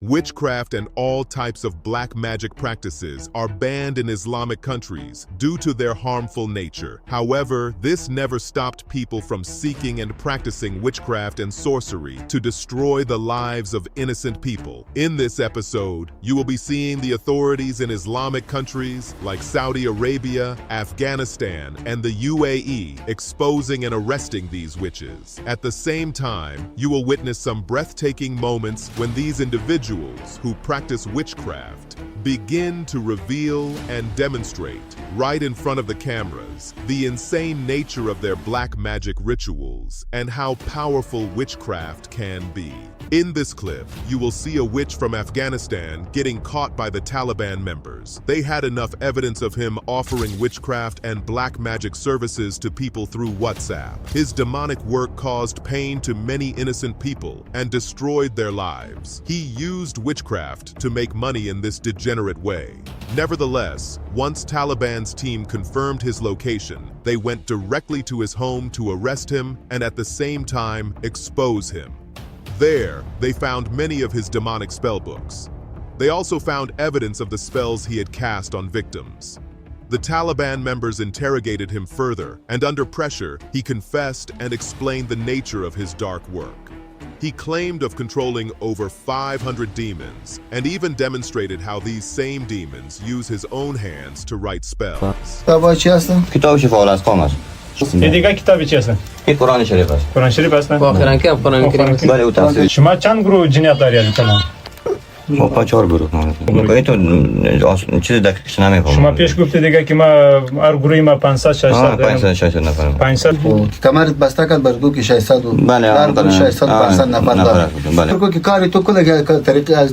Witchcraft and all types of black magic practices are banned in Islamic countries due to their harmful nature. However, this never stopped people from seeking and practicing witchcraft and sorcery to destroy the lives of innocent people. In this episode, you will be seeing the authorities in Islamic countries like Saudi Arabia, Afghanistan, and the UAE exposing and arresting these witches. At the same time, you will witness some breathtaking moments when these individuals who practice witchcraft begin to reveal and demonstrate right in front of the cameras the insane nature of their black magic rituals and how powerful witchcraft can be. In this clip, you will see a witch from Afghanistan getting caught by the Taliban members. They had enough evidence of him offering witchcraft and black magic services to people through WhatsApp. His demonic work caused pain to many innocent people and destroyed their lives. He used witchcraft to make money in this degenerate way. Nevertheless, once Taliban's team confirmed his location, they went directly to his home to arrest him and at the same time expose him. There, they found many of his demonic spellbooks. They also found evidence of the spells he had cast on victims. The Taliban members interrogated him further, and under pressure, he confessed and explained the nature of his dark work. He claimed of controlling over 500 demons, and even demonstrated how these same demons use his own hands to write spells. کتاب شفا از قام است. دیگه کتابی چی هستن؟ این قرآن شریف است. قرآن شریف هستن؟ قرآن کریم. بله او تفسیر. شما چند گروه جنیات دارید الان؟ ما 4 گروه میکنیم تو چیز دقیقش نمیفهمم. شما پیش گفتید دیگه که ما هر گروهی ما 500 600 500 نفر. 500 کمرت بسته کرد بر گروه که 600 بله هر گروه 600 نفر داره. بله. گروه که کاری تو کل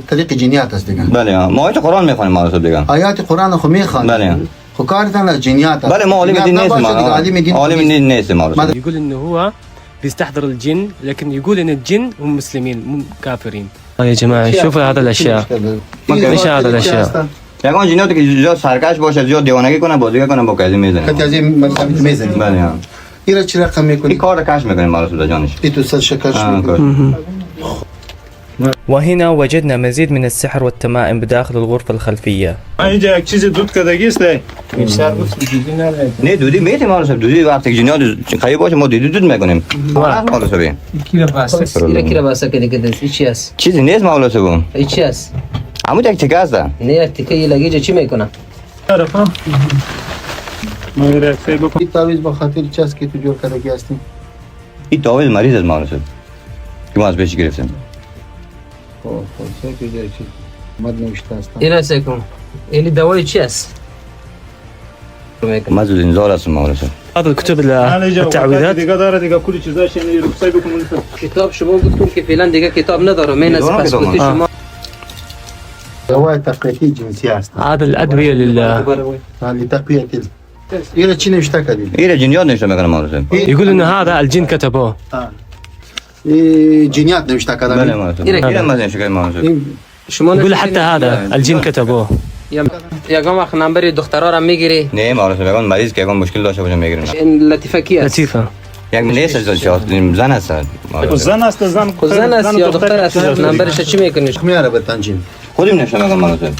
طریق جنیات است دیگه. بله ما آیات قرآن میخونیم مالوسه دیگه. آیات قرآن خو میخوان. بله. خو کارتان از جنیات است. بله ما عالم دین نیستیم. عالم دین نیستیم مالوسه. يقول انه هو بيستحضر الجن لكن يقول ان الجن هم مسلمين مو كافرين. يا جماعه شوفوا هذا الاشياء. ايش هذا الاشياء؟ یکان جنیاتی که زیاد سرکش باشه زیاد دیوانگی کنه بازیگری کنه با کزی میزنه. کزی میزنه. بله. اینا چی رقم میکنی؟ این کار کش میکنیم مالوسه جانش. این تو سر شکرش میکنی. وهنا وجدنا مزيد من السحر والتمائم بداخل الغرفة الخلفية. اینجا یک چیز دود کردگی است. نه دودی میتیم مالوسه دودی وقتی جنیات خیلی باشه ما دود میکنیم. مالوسه بی. كده باسه كده كده چی است؟ چیزی نیست مالوسه بون. چی است؟ همون یک تکه است. نه یک تیکه لگیجه چی میکنه؟ عرفا ما رفته بکن. این تعویض با خاطر چی است که تو جور کردگی هستی؟ این تعویض مریض است مالوسه. که ما از بهش گرفتیم. چه که جای چی؟ مد نوشته است. اینا سکون. این دوای چی است؟ ما زود انذار است مالوسه. هذا الكتب التعويذات. دیگه داره دیگه کلی چیزاش یعنی رخصت بکنید. کتاب شما گفتم که فعلا دیگه کتاب نداره من از پس گفتی شما دوای تقویتی جنسی است. هذا الأدوية لتقویت اینا چی نوشته کردی؟ این جنیات نشته میکنه مالوسه. يقول إن هذا الجن كتبوه. جنیات نوشته کردن. بله مالوسه. این ما نشه که مالوسه. شما يقول حتى هذا الجن كتبوه. یگام وقت نمبر دخترا را میگیری نه مالوسه میگن مریض که اون مشکل داشته باشه میگیرن. این لطیفه کی است؟ لطيفة. یک نیست زن است. زن است زن است یا دختر است نمبرش چی میکنی؟ میاره به تنجیم. خودم نشه میگن مالوسه.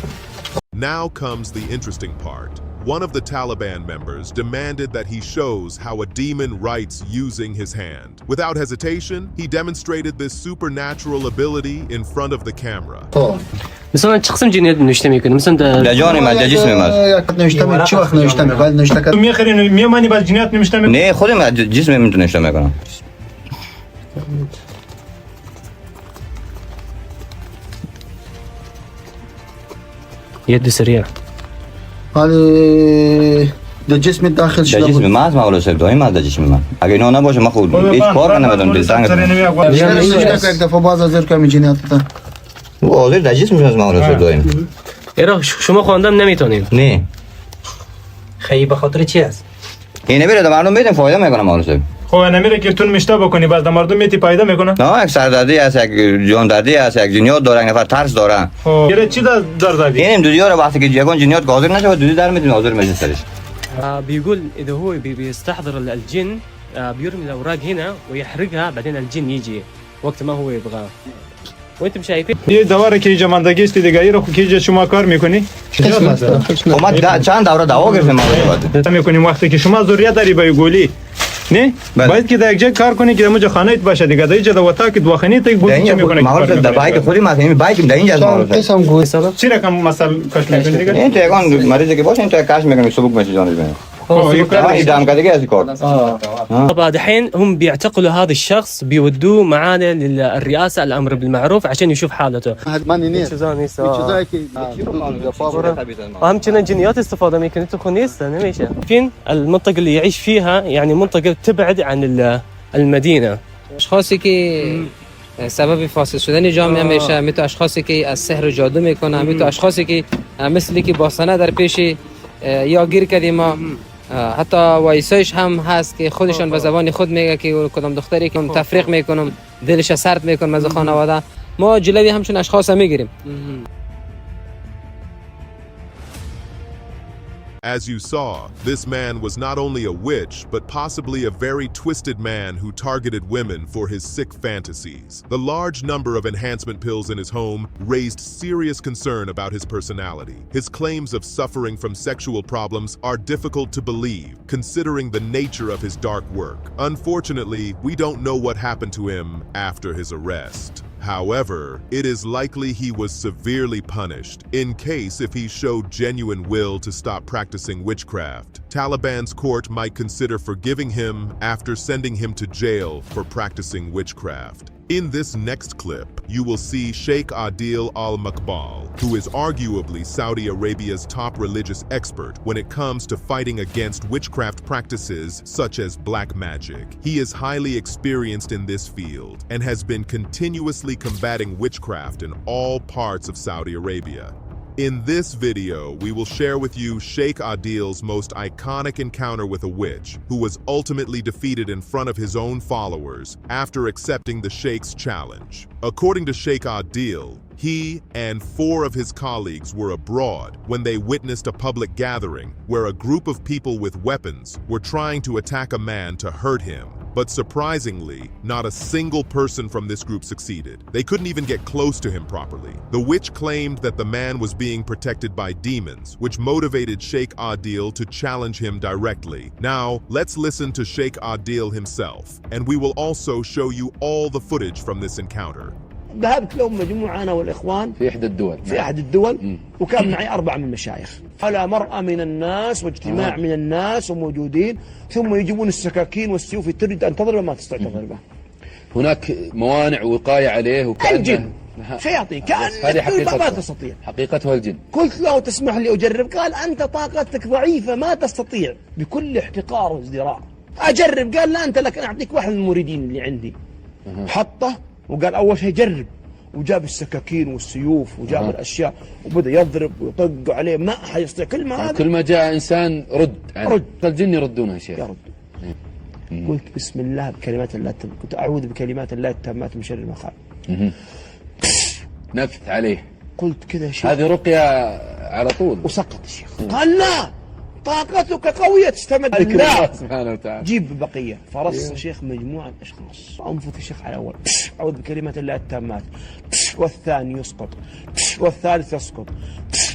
Now comes the interesting part. One of the Taliban members demanded that he shows how a demon writes using his hand. Without hesitation, he demonstrated this supernatural ability in front of the camera. مثلا چه قسم جنیات نوشته میکنه؟ مثلا در جان ما در جسم ما. نوشته می چی وقت نوشته می ولی نوشته تو میخرین میمانی بعد جنیات نمیشته می. نه خودم جسم میتونه نوشته میکنم. يد سريع. ولی در جسم داخل شده در جسم ما از مالوسه دائم از در جسم ما. اگه اینا نباشه ما خود هیچ کار نمیدونم دلتنگ. نوشته یک دفعه باز از کمی جنیات تا. او حاضر در جسم از مالوسه دائم. ایرا شما خواندم نمیتونین. نه. خیلی به خاطر چی است؟ این نمیره در مردم میدن فایده میکنه مالوسه. خب نمیره که تون میشته بکنی بعد مردم میتی پیدا میکنه. نه یک سردردی است یک جان دردی است یک جنیات داره یک نفر ترس داره. خب یه چی دردی؟ اینم دودیا رو وقتی که یگان جنیات حاضر نشه دودی در میتونه حاضر میشه سرش. بيقول إذا هو بيستحضر الجن بيرمي الأوراق هنا ويحرقها بعدين الجن يجي وقت ما هو يبغاه. وانتم شايفين یه دواره که اینجا ماندگی است دیگه ای رو که اینجا شما کار میکنی اومد چند دوره دعوا گرفتیم ما میکنیم وقتی که شما ضروریت داری به گولی نه باید که در یک جای کار کنی که اونجا خانه باشه دیگه در اینجا دوتا که دواخانی تا گولی چه میکنه ماحول در بایک خودی ما بایک در اینجا قسم گوی چی رقم مثلا کاش میکنی دیگه این تو یکان مریضی که باشه این تو کاش میکنی صبح میشه جانش بینه اعدام كذا قاعد يكون طبعا دحين هم بيعتقلوا هذا الشخص بيودوه معانا للرئاسه الامر بالمعروف عشان يشوف حالته. ماني نيت اهم كنا جنيات استفاده ممكن تكون نيستا نميشه فين المنطقه اللي يعيش فيها يعني منطقه تبعد عن المدينه. اشخاصی که سبب فاسد شدن جامعه میشه، میتونه اشخاصی که از سحر و جادو میکنه، میتونه اشخاصی که مثلی که باسنه در پیش یا گیر کردیم ما حتی وایسایش هم هست که خودشان به زبان خود میگه که کدام دختری که تفریق میکنم دلش سرد میکنم از خانواده ما جلوی همچون اشخاص میگیریم. As you saw, this man was not only a witch, but possibly a very twisted man who targeted women for his sick fantasies. The large number of enhancement pills in his home raised serious concern about his personality. His claims of suffering from sexual problems are difficult to believe, considering the nature of his dark work. Unfortunately, we don't know what happened to him after his arrest. However, it is likely he was severely punished in case if he showed genuine will to stop practicing witchcraft. Taliban's court might consider forgiving him after sending him to jail for practicing witchcraft. In this next clip, you will see Sheikh Adil Al-Maqbal, who is arguably Saudi Arabia's top religious expert when it comes to fighting against witchcraft practices such as black magic. He is highly experienced in this field and has been continuously combating witchcraft in all parts of Saudi Arabia. In this video, we will share with you Sheikh Adil's most iconic encounter with a witch, who was ultimately defeated in front of his own followers after accepting the Sheikh's challenge. According to Sheikh Adil, he and 4 of his colleagues were abroad when they witnessed a public gathering where a group of people with weapons were trying to attack a man to hurt him. But surprisingly, not a single person from this group succeeded. They couldn't even get close to him properly. The witch claimed that the man was being protected by demons, which motivated Sheikh Adil to challenge him directly. Now, let's listen to Sheikh Adil himself, and we will also show you all the footage from this encounter. ذهبت لهم مجموعة أنا والإخوان في إحدى الدول في أحد الدول وكان معي 4 من المشايخ على مرأة من الناس واجتماع من الناس وموجودين ثم يجيبون السكاكين والسيوف تريد أن تضربه ما تستطيع تضربه. هناك موانع وقاية عليه وكأنه الجن شياطين هذه كأن ما تستطيع حقيقتها الجن. قلت له تسمح لي أجرب؟ قال أنت طاقتك ضعيفة ما تستطيع بكل احتقار وازدراء. أجرب؟ قال لا أنت لك أنا أعطيك واحد من المريدين اللي عندي. حطه وقال أول شيء جرب وجاب السكاكين والسيوف وجاب الأشياء وبدأ يضرب ويطق عليه ما أحد يستطيع كل ما جاء إنسان رد الجن يردونها شيء يرد. قلت بسم الله بكلمات الله قلت أعوذ بكلمات الله التامات من شر ما خلق. نفث عليه قلت كذا شيء هذه رقية على طول وسقط الشيخ. قال لا طاقتك قوية تستمد بالله سبحانه وتعالى. جيب بقية. فرص الشيخ مجموعة أشخاص أنفث الشيخ على أول أعوذ بكلمات الله التامات والثاني يسقط والثالث يسقط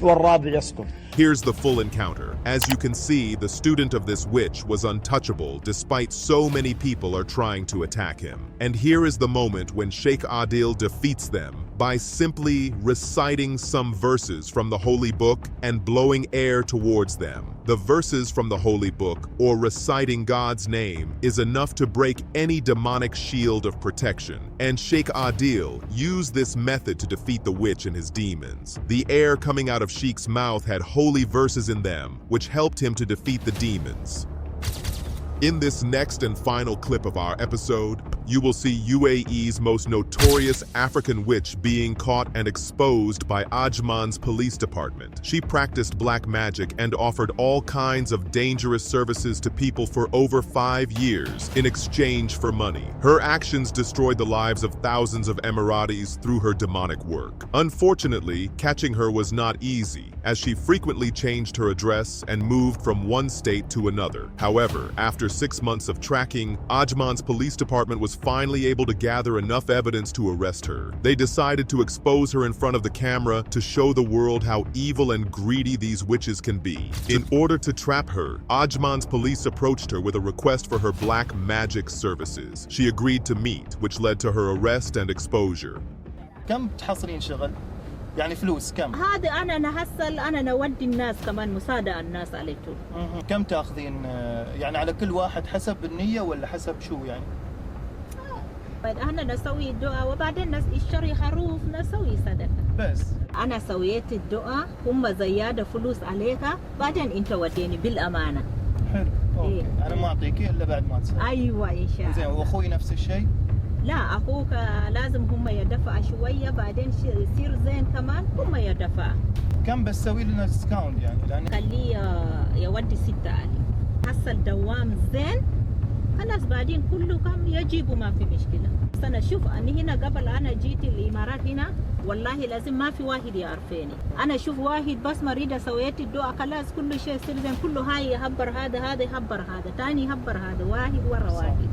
والرابع يسقط. Here's the full encounter. As you can see, the student of this witch was untouchable despite so many people are trying to attack him. And here is the moment when Sheikh Adil defeats them by simply reciting some verses from the holy book and blowing air towards them. The verses from the holy book, or reciting God's name, is enough to break any demonic shield of protection. And Sheikh Adil used this method to defeat the witch and his demons. The air coming out of Sheikh's mouth had holy verses in them, which helped him to defeat the demons. In this next and final clip of our episode, you will see UAE's most notorious African witch being caught and exposed by Ajman's police department. She practiced black magic and offered all kinds of dangerous services to people for over 5 years in exchange for money. Her actions destroyed the lives of thousands of Emiratis through her demonic work. Unfortunately, catching her was not easy, as she frequently changed her address and moved from one state to another. However, after 6 months of tracking, Ajman's police department was was finally able to gather enough evidence to arrest her, they decided to expose her in front of the camera to show the world how evil and greedy these witches can be. In order to trap her, Ajman's police approached her with a request for her black magic services. She agreed to meet, which led to her arrest and exposure. كم تحصلين شغل؟ يعني فلوس كم؟ هذا أنا نحصل أنا نودي الناس كمان مساعدة الناس عليكم. كم تأخذين يعني على كل واحد حسب النية ولا حسب شو يعني؟ أنا نسوي الدعاء وبعدين نشتري خروف نسوي صدقة. بس. أنا سويت الدعاء هم زيادة فلوس عليها بعدين أنت وديني بالأمانة. حلو. أوكي. أنا ما أعطيكي إلا بعد ما تسوي. أيوة إن شاء الله. زين وأخوي نفس الشيء؟ لا أخوك لازم هم يدفع شوية بعدين يصير زين كمان هم يدفع. كم بس سوي لنا ديسكاونت يعني لأن خليه يودي 6000 حصل دوام زين خلاص بعدين كله كم يجيبوا ما في مشكلة. بس أنا شوف أني هنا قبل أنا جيت الإمارات هنا والله لازم ما في واحد يعرفيني. أنا شوف واحد بس مريضة سويت الدعاء خلاص كل شيء يصير زين كله هاي يهبر هذا يهبر هذا تاني يهبر هذا واحد ورا واحد.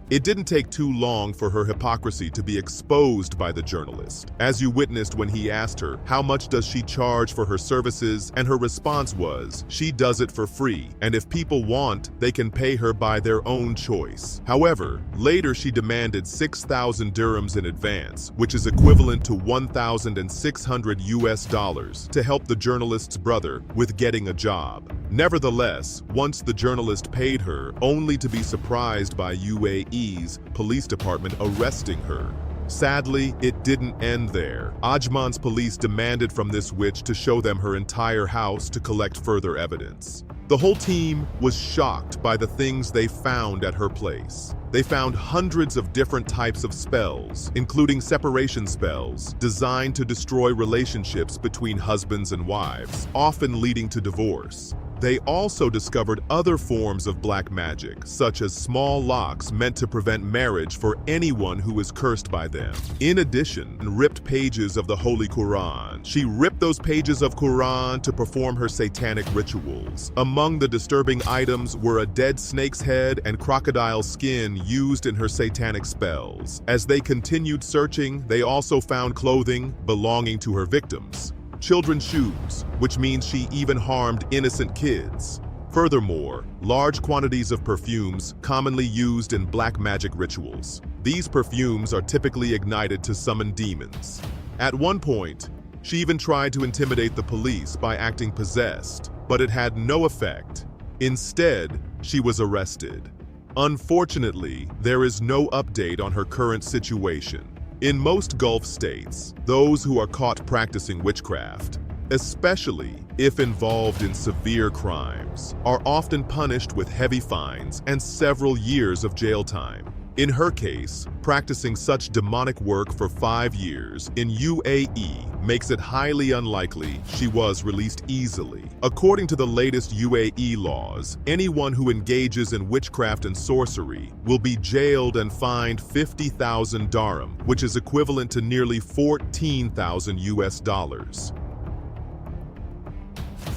It didn't take too long for her hypocrisy to be exposed by the journalist, as you witnessed when he asked her how much does she charge for her services, and her response was, she does it for free, and if people want, they can pay her by their own choice. However, later she demanded 6,000 dirhams in advance, which is equivalent to $1,600 to help the journalist's brother with getting a job. Nevertheless, once the journalist paid her, only to be surprised by UAE's police department arresting her. Sadly, it didn't end there. Ajman's police demanded from this witch to show them her entire house to collect further evidence. The whole team was shocked by the things they found at her place. They found hundreds of different types of spells, including separation spells, designed to destroy relationships between husbands and wives, often leading to divorce. They also discovered other forms of black magic, such as small locks meant to prevent marriage for anyone who is cursed by them. In addition, ripped pages of the Holy Quran. She ripped those pages of Quran to perform her satanic rituals. Among the disturbing items were a dead snake's head and crocodile skin used in her satanic spells. As they continued searching, they also found clothing belonging to her victims. Children's shoes, which means she even harmed innocent kids. Furthermore, large quantities of perfumes commonly used in black magic rituals. These perfumes are typically ignited to summon demons. At one point, she even tried to intimidate the police by acting possessed, but it had no effect. Instead, she was arrested. Unfortunately, there is no update on her current situation. In most Gulf states, those who are caught practicing witchcraft, especially if involved in severe crimes, are often punished with heavy fines and several years of jail time. In her case, practicing such demonic work for 5 years in UAE makes it highly unlikely she was released easily. According to the latest UAE laws, anyone who engages in witchcraft and sorcery will be jailed and fined 50,000 dirham, which is equivalent to nearly 14,000 US dollars.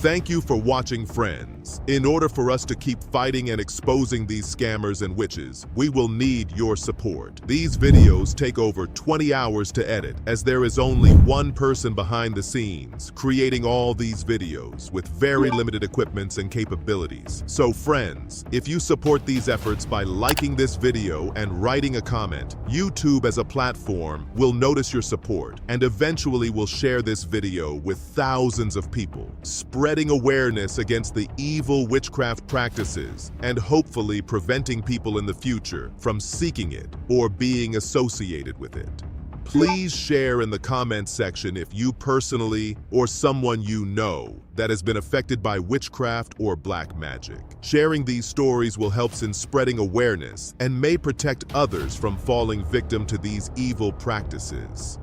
Thank you for watching, friends. In order for us to keep fighting and exposing these scammers and witches, we will need your support. These videos take over 20 hours to edit, as there is only one person behind the scenes creating all these videos with very limited equipments and capabilities. So friends, if you support these efforts by liking this video and writing a comment, YouTube as a platform will notice your support and eventually will share this video with thousands of people, spreading awareness against the evil witchcraft practices and hopefully preventing people in the future from seeking it or being associated with it. Please share in the comments section if you personally or someone you know that has been affected by witchcraft or black magic. Sharing these stories will help in spreading awareness and may protect others from falling victim to these evil practices.